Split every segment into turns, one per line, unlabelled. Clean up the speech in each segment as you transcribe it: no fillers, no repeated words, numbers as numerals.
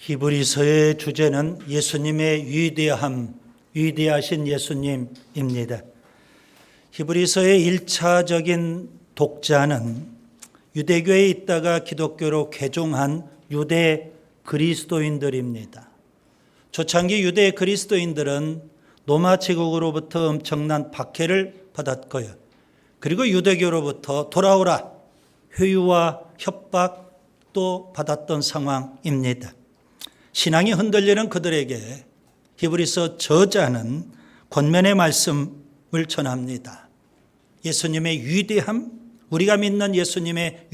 히브리서의 주제는 예수님의 위대하신 예수님입니다. 히브리서의 1차적인 독자는 유대교에 있다가 기독교로 개종한 유대 그리스도인들입니다. 초창기 유대 그리스도인들은 로마 제국으로부터 엄청난 박해를 받았고요. 그리고 유대교로부터 돌아오라 회유와 협박도 받았던 상황입니다. 신앙이 흔들리는 그들에게 히브리서 저자는 권면의 말씀을 전합니다. 예수님의 위대함, 우리가 믿는 예수님의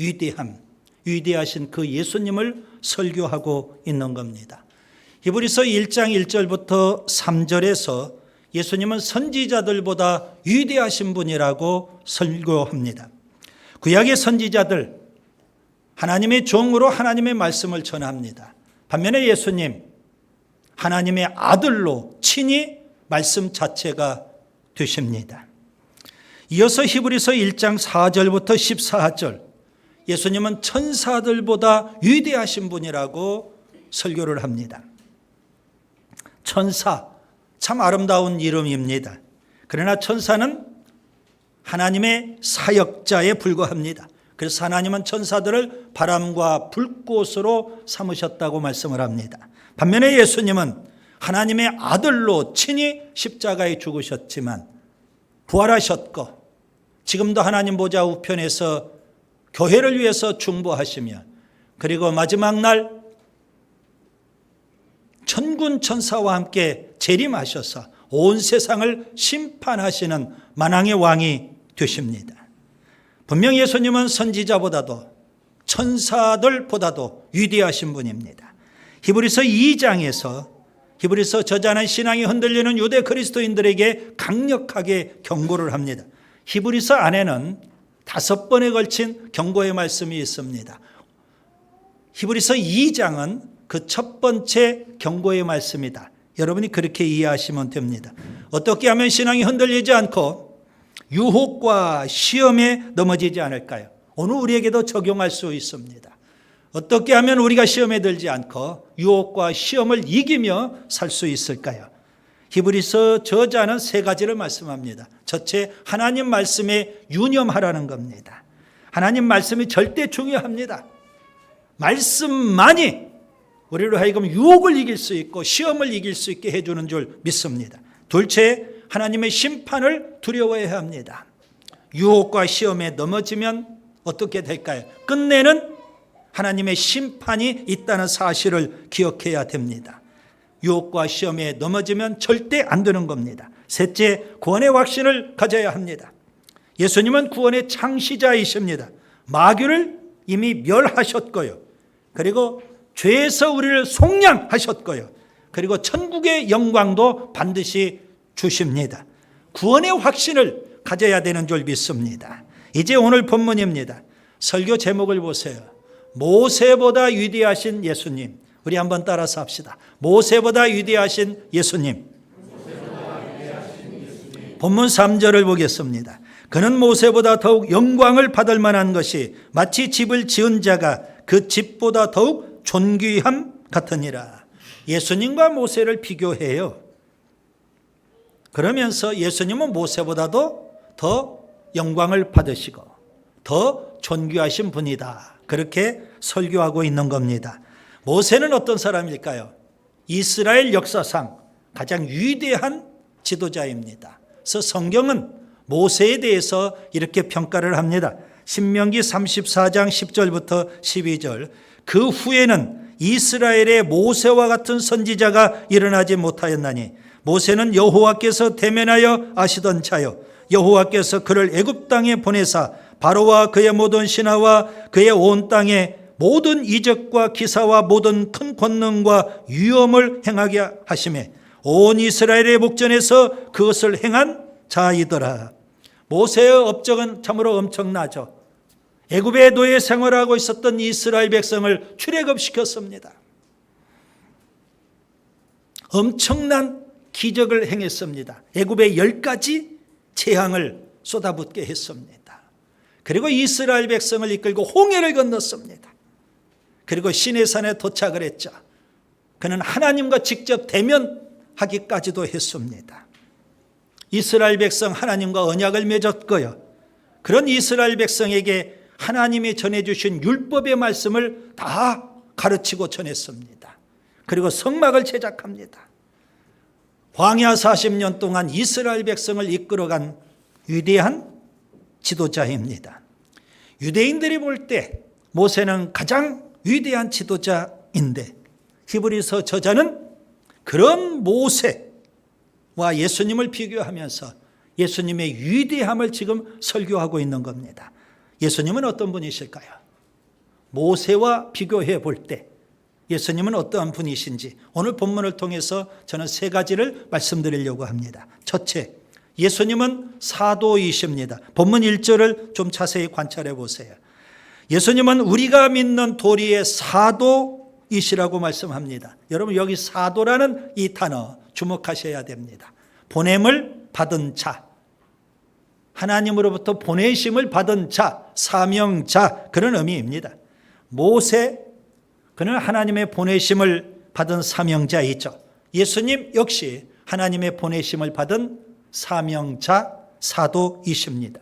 위대하신 그 예수님을 설교하고 있는 겁니다. 히브리서 1장 1절부터 3절에서 예수님은 선지자들보다 위대하신 분이라고 설교합니다. 구약의 선지자들, 하나님의 종으로 하나님의 말씀을 전합니다. 반면에 예수님, 하나님의 아들로 친히 말씀 자체가 되십니다. 이어서 히브리서 1장 4절부터 14절, 예수님은 천사들보다 위대하신 분이라고 설교를 합니다. 천사, 참 아름다운 이름입니다. 그러나 천사는 하나님의 사역자에 불과합니다. 그래서 하나님은 천사들을 바람과 불꽃으로 삼으셨다고 말씀을 합니다. 반면에 예수님은 하나님의 아들로 친히 십자가에 죽으셨지만 부활하셨고 지금도 하나님 보좌 우편에서 교회를 위해서 중보하시며 그리고 마지막 날 천군 천사와 함께 재림하셔서 온 세상을 심판하시는 만왕의 왕이 되십니다. 분명 예수님은 선지자보다도 천사들보다도 위대하신 분입니다. 히브리서 2장에서 히브리서 저자는 신앙이 흔들리는 유대 그리스도인들에게 강력하게 경고를 합니다. 히브리서 안에는 5번에 걸친 경고의 말씀이 있습니다. 히브리서 2장은 그 첫 번째 경고의 말씀이다. 여러분이 그렇게 이해하시면 됩니다. 어떻게 하면 신앙이 흔들리지 않고 유혹과 시험에 넘어지지 않을까요? 오늘 우리에게도 적용할 수 있습니다. 어떻게 하면 우리가 시험에 들지 않고 유혹과 시험을 이기며 살 수 있을까요? 히브리서 저자는 3가지를 말씀합니다. 첫째, 하나님 말씀에 유념하라는 겁니다. 하나님 말씀이 절대 중요합니다. 말씀만이 우리로 하여금 유혹을 이길 수 있고 시험을 이길 수 있게 해주는 줄 믿습니다. 둘째, 하나님의 심판을 두려워해야 합니다. 유혹과 시험에 넘어지면 어떻게 될까요? 끝내는 하나님의 심판이 있다는 사실을 기억해야 됩니다. 유혹과 시험에 넘어지면 절대 안 되는 겁니다. 셋째, 구원의 확신을 가져야 합니다. 예수님은 구원의 창시자이십니다. 마귀를 이미 멸하셨고요. 그리고 죄에서 우리를 속량하셨고요. 그리고 천국의 영광도 반드시 주십니다. 구원의 확신을 가져야 되는 줄 믿습니다. 이제 오늘 본문입니다. 설교 제목을 보세요. 모세보다 위대하신 예수님. 우리 한번 따라서 합시다. 모세보다 위대하신 예수님. 본문 3절을 보겠습니다. 그는 모세보다 더욱 영광을 받을 만한 것이 마치 집을 지은 자가 그 집보다 더욱 존귀함 같으니라. 예수님과 모세를 비교해요. 그러면서 예수님은 모세보다도 더 영광을 받으시고 더 존귀하신 분이다. 그렇게 설교하고 있는 겁니다. 모세는 어떤 사람일까요? 이스라엘 역사상 가장 위대한 지도자입니다. 그래서 성경은 모세에 대해서 이렇게 평가를 합니다. 신명기 34장 10절부터 12절. 그 후에는 이스라엘의 모세와 같은 선지자가 일어나지 못하였나니 모세는 여호와께서 대면하여 아시던 자요 여호와께서 그를 애굽 땅에 보내사 바로와 그의 모든 신하와 그의 온 땅에 모든 이적과 기사와 모든 큰 권능과 위엄을 행하게 하시매 온 이스라엘의 목전에서 그것을 행한 자이더라. 모세의 업적은 참으로 엄청나죠. 애굽의 노예 생활하고 있었던 이스라엘 백성을 출애굽시켰습니다. 엄청난 기적을 행했습니다. 애굽에 10가지 재앙을 쏟아붓게 했습니다. 그리고 이스라엘 백성을 이끌고 홍해를 건넜습니다. 그리고 시내산에 도착을 했죠. 그는 하나님과 직접 대면하기까지도 했습니다. 이스라엘 백성 하나님과 언약을 맺었고요. 그런 이스라엘 백성에게 하나님이 전해주신 율법의 말씀을 다 가르치고 전했습니다. 그리고 성막을 제작합니다. 광야 40년 동안 이스라엘 백성을 이끌어간 위대한 지도자입니다. 유대인들이 볼 때 모세는 가장 위대한 지도자인데 히브리서 저자는 그런 모세와 예수님을 비교하면서 예수님의 위대함을 지금 설교하고 있는 겁니다. 예수님은 어떤 분이실까요? 모세와 비교해 볼 때 예수님은 어떠한 분이신지 오늘 본문을 통해서 저는 세 가지를 말씀드리려고 합니다. 첫째, 예수님은 사도이십니다. 본문 1절을 좀 자세히 관찰해 보세요. 예수님은 우리가 믿는 도리의 사도이시라고 말씀합니다. 여러분 여기 사도라는 이 단어 주목하셔야 됩니다. 보냄을 받은 자, 하나님으로부터 보내심을 받은 자, 사명자, 그런 의미입니다. 모세, 그는 하나님의 보내심을 받은 사명자이죠. 예수님 역시 하나님의 보내심을 받은 사명자, 사도이십니다.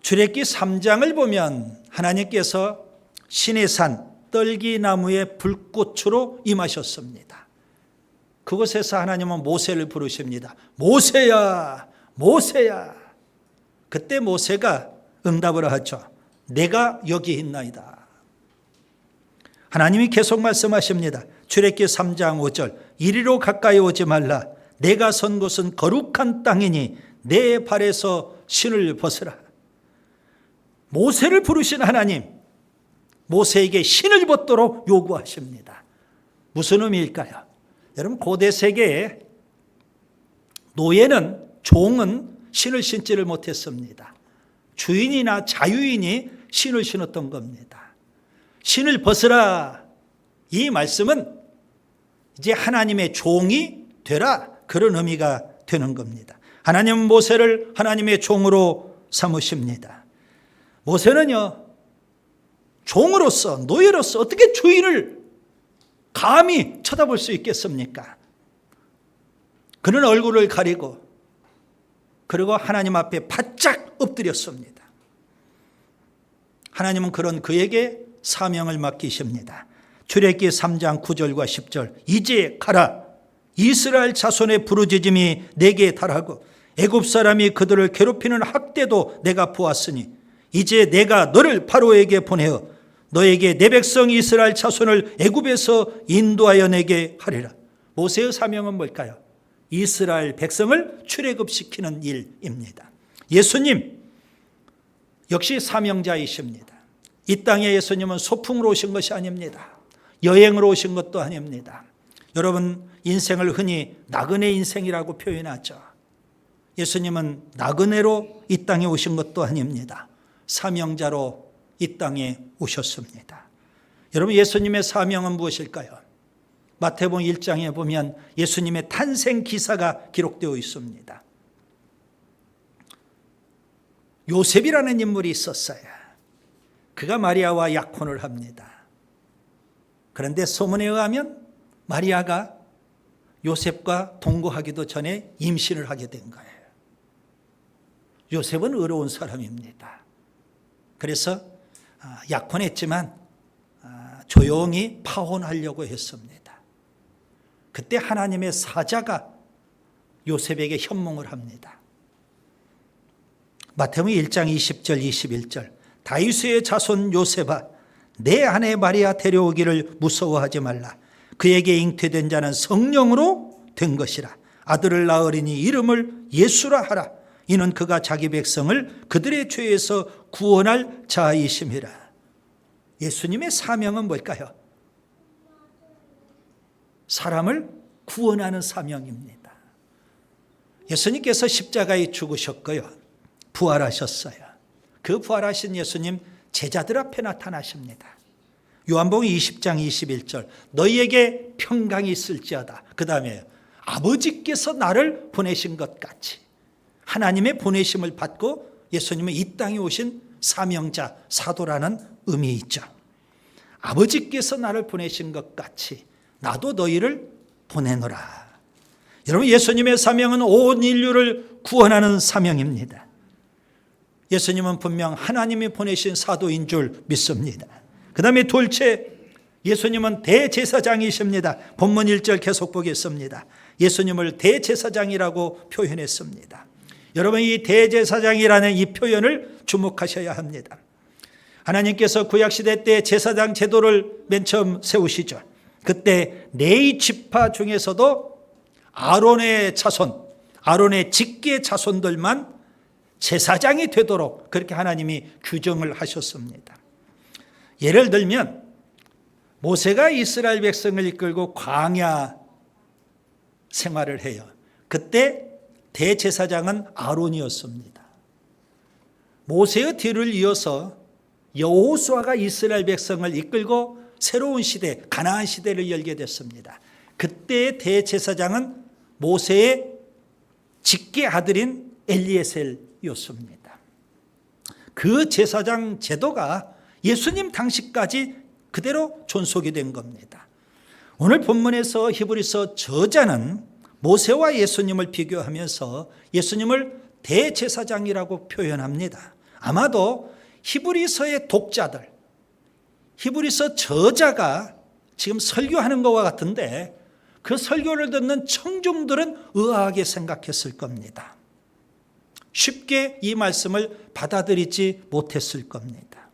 출애굽기 3장을 보면 하나님께서 시내산 떨기나무의 불꽃으로 임하셨습니다. 그곳에서 하나님은 모세를 부르십니다. 모세야, 모세야. 그때 모세가 응답을 하죠. 내가 여기 있나이다. 하나님이 계속 말씀하십니다. 출애굽기 3장 5절, 이리로 가까이 오지 말라. 내가 선 곳은 거룩한 땅이니 내 발에서 신을 벗으라. 모세를 부르신 하나님, 모세에게 신을 벗도록 요구하십니다. 무슨 의미일까요? 여러분 고대 세계에 노예는, 종은 신을 신지를 못했습니다. 주인이나 자유인이 신을 신었던 겁니다. 신을 벗으라. 이 말씀은 이제 하나님의 종이 되라, 그런 의미가 되는 겁니다. 하나님은 모세를 하나님의 종으로 삼으십니다. 모세는요, 종으로서, 노예로서 어떻게 주인을 감히 쳐다볼 수 있겠습니까? 그는 얼굴을 가리고 그리고 하나님 앞에 바짝 엎드렸습니다. 하나님은 그런 그에게 사명을 맡기십니다. 출애굽기 3장 9절과 10절, 이제 가라. 이스라엘 자손의 부르짖음이 내게 달하고 애굽 사람이 그들을 괴롭히는 학대도 내가 보았으니 이제 내가 너를 바로에게 보내어 너에게 내 백성 이스라엘 자손을 애굽에서 인도하여 내게 하리라. 모세의 사명은 뭘까요? 이스라엘 백성을 출애굽시키는 일입니다. 예수님 역시 사명자이십니다. 이 땅에 예수님은 소풍으로 오신 것이 아닙니다. 여행으로 오신 것도 아닙니다. 여러분 인생을 흔히 나그네 인생이라고 표현하죠. 예수님은 나그네로 이 땅에 오신 것도 아닙니다. 사명자로 이 땅에 오셨습니다. 여러분 예수님의 사명은 무엇일까요? 마태복음 1장에 보면 예수님의 탄생 기사가 기록되어 있습니다. 요셉이라는 인물이 있었어요. 그가 마리아와 약혼을 합니다. 그런데 소문에 의하면 마리아가 요셉과 동거하기도 전에 임신을 하게 된 거예요. 요셉은 의로운 사람입니다. 그래서 약혼했지만 조용히 파혼하려고 했습니다. 그때 하나님의 사자가 요셉에게 현몽을 합니다. 마태복음 1장 20절 21절, 다윗의 자손 요셉아, 내 아내 마리아 데려오기를 무서워하지 말라. 그에게 잉태된 자는 성령으로 된 것이라. 아들을 낳으리니 이름을 예수라 하라. 이는 그가 자기 백성을 그들의 죄에서 구원할 자이심이라. 예수님의 사명은 뭘까요? 사람을 구원하는 사명입니다. 예수님께서 십자가에 죽으셨고요, 부활하셨어요. 그 부활하신 예수님 제자들 앞에 나타나십니다. 요한복음 20장 21절, 너희에게 평강이 있을지어다. 그 다음에 아버지께서 나를 보내신 것 같이, 하나님의 보내심을 받고 예수님은 이 땅에 오신 사명자, 사도라는 의미 있죠. 아버지께서 나를 보내신 것 같이 나도 너희를 보내노라. 여러분, 예수님의 사명은 온 인류를 구원하는 사명입니다. 예수님은 분명 하나님이 보내신 사도인 줄 믿습니다. 그 다음에 둘째, 예수님은 대제사장이십니다. 본문 1절 계속 보겠습니다. 예수님을 대제사장이라고 표현했습니다. 여러분, 이 대제사장이라는 이 표현을 주목하셔야 합니다. 하나님께서 구약시대 때 제사장 제도를 맨 처음 세우시죠. 그때 네 지파 중에서도 아론의 자손, 아론의 직계 자손들만 제사장이 되도록 그렇게 하나님이 규정을 하셨습니다. 예를 들면 모세가 이스라엘 백성을 이끌고 광야 생활을 해요. 그때 대제사장은 아론이었습니다. 모세의 뒤를 이어서 여호수아가 이스라엘 백성을 이끌고 새로운 시대, 가나안 시대를 열게 됐습니다. 그때의 대제사장은 모세의 직계 아들인 엘리에셀이었습니다. 그 제사장 제도가 예수님 당시까지 그대로 존속이 된 겁니다. 오늘 본문에서 히브리서 저자는 모세와 예수님을 비교하면서 예수님을 대제사장이라고 표현합니다. 아마도 히브리서의 독자들, 히브리서 저자가 지금 설교하는 것과 같은데 그 설교를 듣는 청중들은 의아하게 생각했을 겁니다. 쉽게 이 말씀을 받아들이지 못했을 겁니다.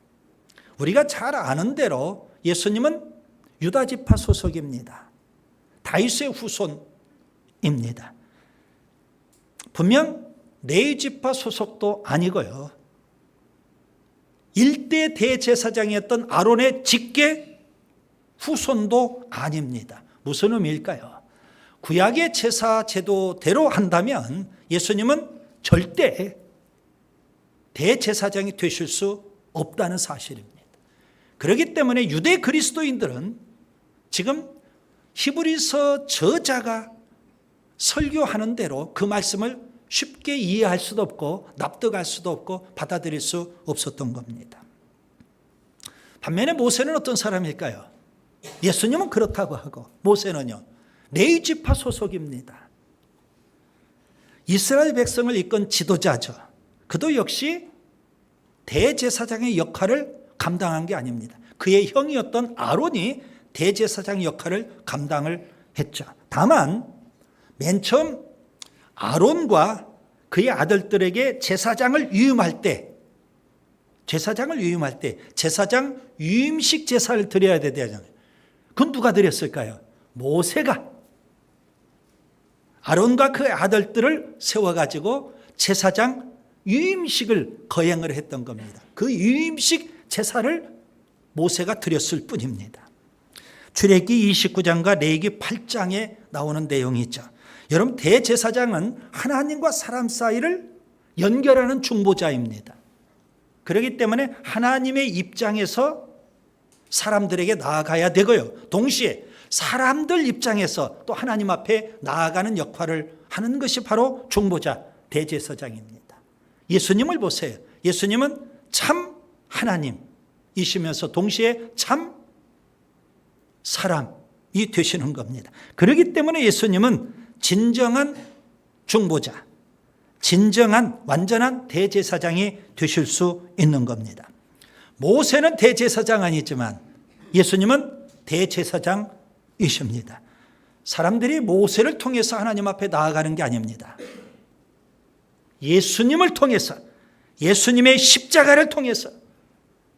우리가 잘 아는 대로 예수님은 유다지파 소속입니다. 다윗의 후손입니다. 분명 레위지파 소속도 아니고요. 일대 대제사장이었던 아론의 직계 후손도 아닙니다. 무슨 의미일까요? 구약의 제사 제도대로 한다면 예수님은 절대 대제사장이 되실 수 없다는 사실입니다. 그렇기 때문에 유대 그리스도인들은 지금 히브리서 저자가 설교하는 대로 그 말씀을 쉽게 이해할 수도 없고 납득할 수도 없고 받아들일 수 없었던 겁니다. 반면에 모세는 어떤 사람일까요? 예수님은 그렇다고 하고 모세는요, 레위지파 소속입니다. 이스라엘 백성을 이끈 지도자죠. 그도 역시 대제사장의 역할을 감당한 게 아닙니다. 그의 형이었던 아론이 대제사장 역할을 감당을 했죠. 다만 맨 처음 아론과 그의 아들들에게 제사장을 위임할 때 제사장 위임식 제사를 드려야 되잖아요. 그건 누가 드렸을까요? 모세가 아론과 그의 아들들을 세워가지고 제사장 위임식을 거행을 했던 겁니다. 그 위임식 제사를 모세가 드렸을 뿐입니다. 출애굽기 29장과 레위기 8장에 나오는 내용이죠. 여러분, 대제사장은 하나님과 사람 사이를 연결하는 중보자입니다. 그렇기 때문에 하나님의 입장에서 사람들에게 나아가야 되고요. 동시에 사람들 입장에서 또 하나님 앞에 나아가는 역할을 하는 것이 바로 중보자, 대제사장입니다. 예수님을 보세요. 예수님은 참 하나님이시면서 동시에 참 사람이 되시는 겁니다. 그렇기 때문에 예수님은 진정한 중보자, 진정한 완전한 대제사장이 되실 수 있는 겁니다. 모세는 대제사장 아니지만 예수님은 대제사장이십니다. 사람들이 모세를 통해서 하나님 앞에 나아가는 게 아닙니다. 예수님을 통해서, 예수님의 십자가를 통해서,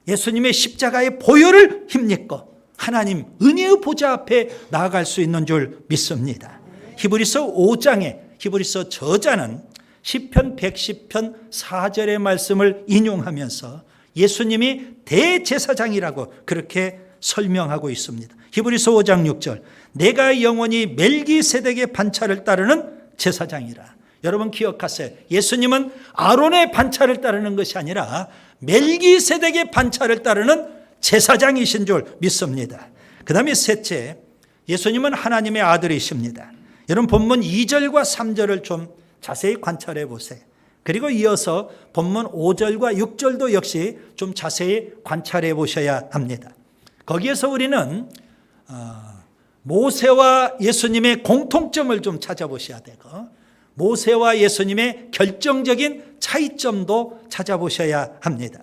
예수님의 십자가의 보혈을 힘입고 하나님 은혜의 보좌 앞에 나아갈 수 있는 줄 믿습니다. 히브리서 5장에 히브리서 저자는 시편 110편 4절의 말씀을 인용하면서 예수님이 대제사장이라고 그렇게 설명하고 있습니다. 히브리서 5장 6절, 내가 영원히 멜기세덱의 반차를 따르는 제사장이라. 여러분 기억하세요. 예수님은 아론의 반차를 따르는 것이 아니라 멜기세덱의 반차를 따르는 제사장이신 줄 믿습니다. 그 다음에 셋째, 예수님은 하나님의 아들이십니다. 여러분 본문 2절과 3절을 좀 자세히 관찰해 보세요. 그리고 이어서 본문 5절과 6절도 역시 좀 자세히 관찰해 보셔야 합니다. 거기에서 우리는 모세와 예수님의 공통점을 좀 찾아보셔야 되고 모세와 예수님의 결정적인 차이점도 찾아보셔야 합니다.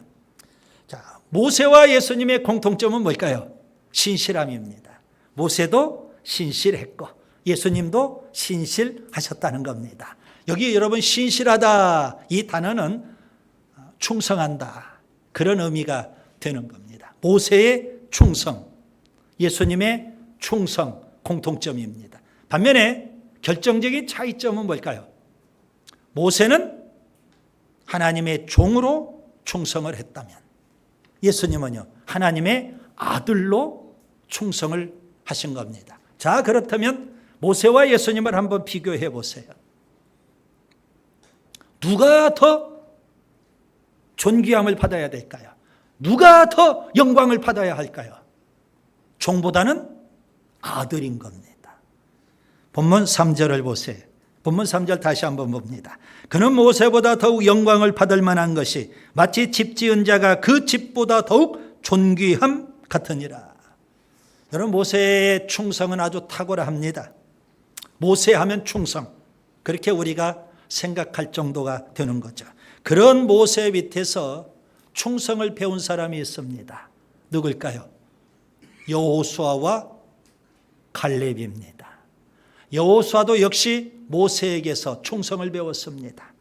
자, 모세와 예수님의 공통점은 뭘까요? 신실함입니다. 모세도 신실했고 예수님도 신실하셨다는 겁니다. 여기 여러분 신실하다 이 단어는 충성한다 그런 의미가 되는 겁니다. 모세의 충성, 예수님의 충성 공통점입니다. 반면에 결정적인 차이점은 뭘까요? 모세는 하나님의 종으로 충성을 했다면 예수님은요 하나님의 아들로 충성을 하신 겁니다. 자, 그렇다면 모세와 예수님을 한번 비교해 보세요. 누가 더 존귀함을 받아야 될까요? 누가 더 영광을 받아야 할까요? 종보다는 아들인 겁니다. 본문 3절을 보세요. 본문 3절 다시 한번 봅니다. 그는 모세보다 더욱 영광을 받을 만한 것이 마치 집 지은 자가 그 집보다 더욱 존귀함 같으니라. 여러분 모세의 충성은 아주 탁월합니다. 모세하면 충성 그렇게 우리가 생각할 정도가 되는 거죠. 그런 모세 밑에서 충성을 배운 사람이 있습니다. 누굴까요? 여호수아와 갈렙입니다. 여호수아도 역시 모세에게서 충성을 배웠습니다.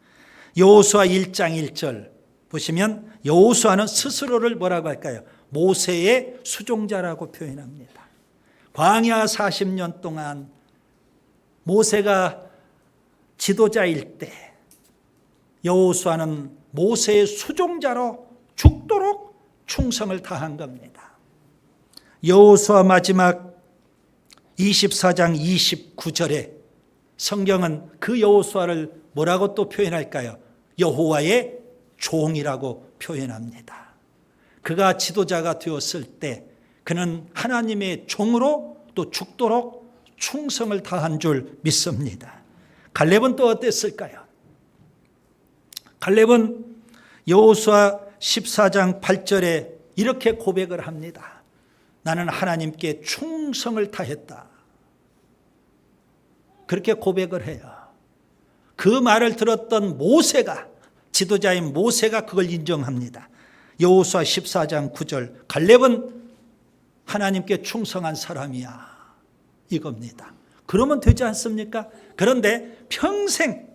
여호수아 1장 1절 보시면 여호수아는 스스로를 뭐라고 할까요? 모세의 수종자라고 표현합니다. 광야 40년 동안 모세가 지도자일 때 여호수아는 모세의 수종자로 죽도록 충성을 다한 겁니다. 여호수아 마지막 24장 29절에 성경은 그 여호수아를 뭐라고 또 표현할까요? 여호와의 종이라고 표현합니다. 그가 지도자가 되었을 때 그는 하나님의 종으로 또 죽도록 충성을 다한 줄 믿습니다. 갈렙은 또 어땠을까요? 갈렙은 여호수아 14장 8절에 이렇게 고백을 합니다. 나는 하나님께 충성을 다했다. 그렇게 고백을 해요. 그 말을 들었던 모세가 지도자인 모세가 그걸 인정합니다. 여호수아 14장 9절 갈렙은 하나님께 충성한 사람이야 이겁니다. 그러면 되지 않습니까? 그런데 평생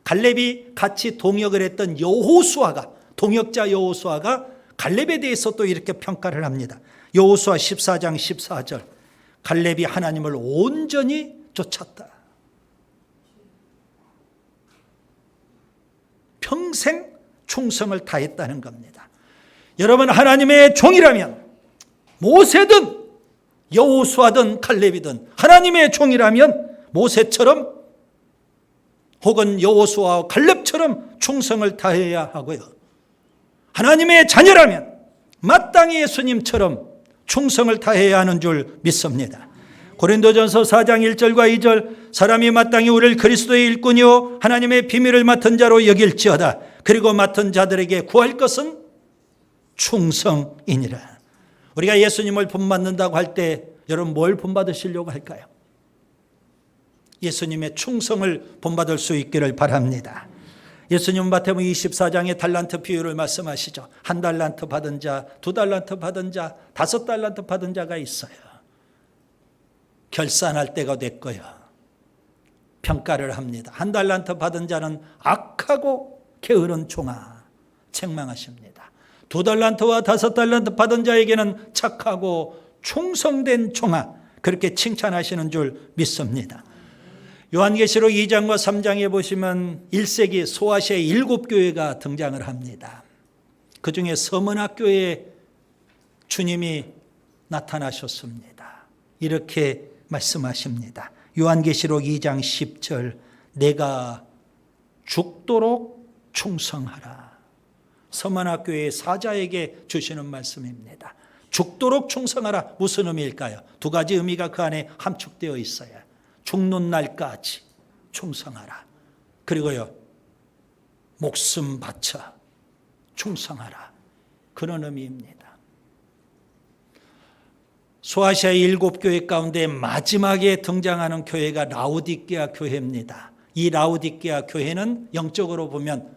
갈렙이 같이 동역을 했던 여호수아가 동역자 여호수아가 갈렙에 대해서 또 이렇게 평가를 합니다. 여호수아 14장 14절 갈렙이 하나님을 온전히 쫓았다. 평생 충성을 다했다는 겁니다. 여러분 하나님의 종이라면 모세든 여호수아든 갈렙이든 하나님의 종이라면 모세처럼 혹은 여호수아와 갈렙처럼 충성을 다해야 하고요. 하나님의 자녀라면 마땅히 예수님처럼 충성을 다해야 하는 줄 믿습니다. 고린도전서 4장 1절과 2절 사람이 마땅히 우리를 그리스도의 일꾼이요 하나님의 비밀을 맡은 자로 여길지어다. 그리고 맡은 자들에게 구할 것은 충성이니라. 우리가 예수님을 본받는다고 할 때 여러분 뭘 본받으시려고 할까요? 예수님의 충성을 본받을 수 있기를 바랍니다. 예수님은 마태복음 24장의 달란트 비유를 말씀하시죠. 1달란트 받은 자, 2달란트 받은 자, 5달란트 받은 자가 있어요. 결산할 때가 됐고요. 평가를 합니다. 1달란트 받은 자는 악하고 게으른 종아 책망하십니다. 2달란트와 5달란트 받은 자에게는 착하고 충성된 종아 그렇게 칭찬하시는 줄 믿습니다. 요한계시록 2장과 3장에 보시면 1세기 소아시아의 7교회가 등장을 합니다. 그중에 서문학교에 주님이 나타나셨습니다. 이렇게 말씀하십니다. 요한계시록 2장 10절 내가 죽도록 충성하라. 서문학교의 사자에게 주시는 말씀입니다. 죽도록 충성하라. 무슨 의미일까요? 두 가지 의미가 그 안에 함축되어 있어요. 죽는 날까지 충성하라. 그리고요 목숨 바쳐 충성하라. 그런 의미입니다. 소아시아의 7교회 가운데 마지막에 등장하는 교회가 라오디게아 교회입니다. 이 라오디게아 교회는 영적으로 보면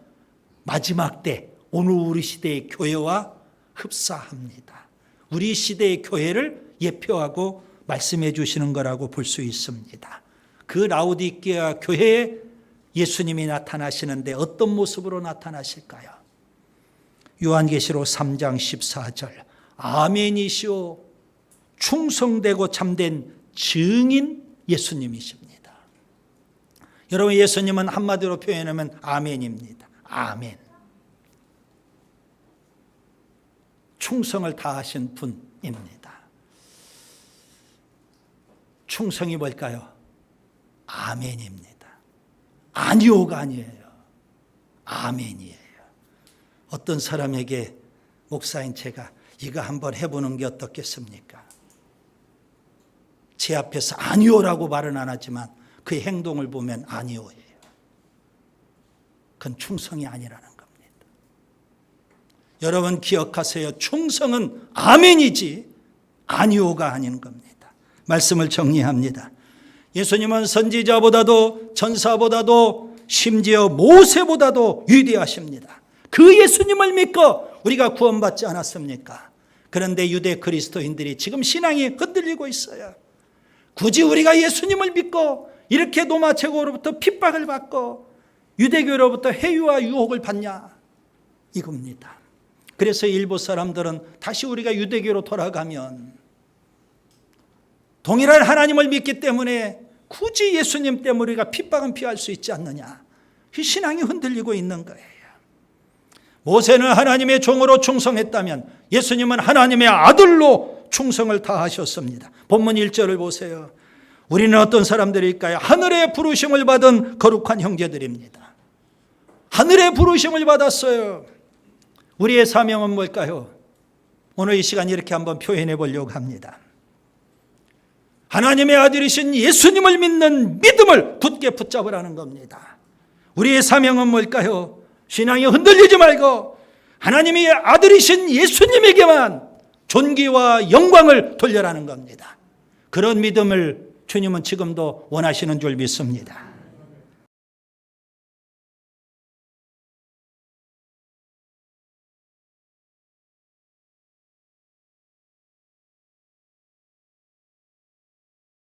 마지막 때 오늘 우리 시대의 교회와 흡사합니다. 우리 시대의 교회를 예표하고 말씀해 주시는 거라고 볼 수 있습니다. 그 라오디게아 교회에 예수님이 나타나시는데 어떤 모습으로 나타나실까요? 요한계시록 3장 14절 아멘이시오 충성되고 참된 증인 예수님이십니다. 여러분 예수님은 한마디로 표현하면 아멘입니다. 아멘. 충성을 다하신 분입니다. 충성이 뭘까요? 아멘입니다. 아니오가 아니에요. 아멘이에요. 어떤 사람에게 목사인 제가 이거 한번 해보는 게 어떻겠습니까? 제 앞에서 아니오라고 말은 안 하지만 그의 행동을 보면 아니오예요. 그건 충성이 아니라는 겁니다. 여러분 기억하세요. 충성은 아멘이지 아니오가 아닌 겁니다. 말씀을 정리합니다. 예수님은 선지자보다도 전사보다도 심지어 모세보다도 위대하십니다. 그 예수님을 믿고 우리가 구원받지 않았습니까? 그런데 유대 그리스도인들이 지금 신앙이 흔들리고 있어요. 굳이 우리가 예수님을 믿고 이렇게 로마 제국으로부터 핍박을 받고 유대교로부터 해유와 유혹을 받냐 이겁니다. 그래서 일부 사람들은 다시 우리가 유대교로 돌아가면 동일한 하나님을 믿기 때문에 굳이 예수님 때문에 우리가 핍박은 피할 수 있지 않느냐. 이 신앙이 흔들리고 있는 거예요. 모세는 하나님의 종으로 충성했다면 예수님은 하나님의 아들로 충성을 다하셨습니다. 본문 1절을 보세요. 우리는 어떤 사람들일까요? 하늘의 부르심을 받은 거룩한 형제들입니다. 하늘의 부르심을 받았어요. 우리의 사명은 뭘까요? 오늘 이 시간 이렇게 한번 표현해 보려고 합니다. 하나님의 아들이신 예수님을 믿는 믿음을 굳게 붙잡으라는 겁니다. 우리의 사명은 뭘까요? 신앙이 흔들리지 말고 하나님의 아들이신 예수님에게만 존귀와 영광을 돌려라는 겁니다. 그런 믿음을 주님은 지금도 원하시는 줄 믿습니다.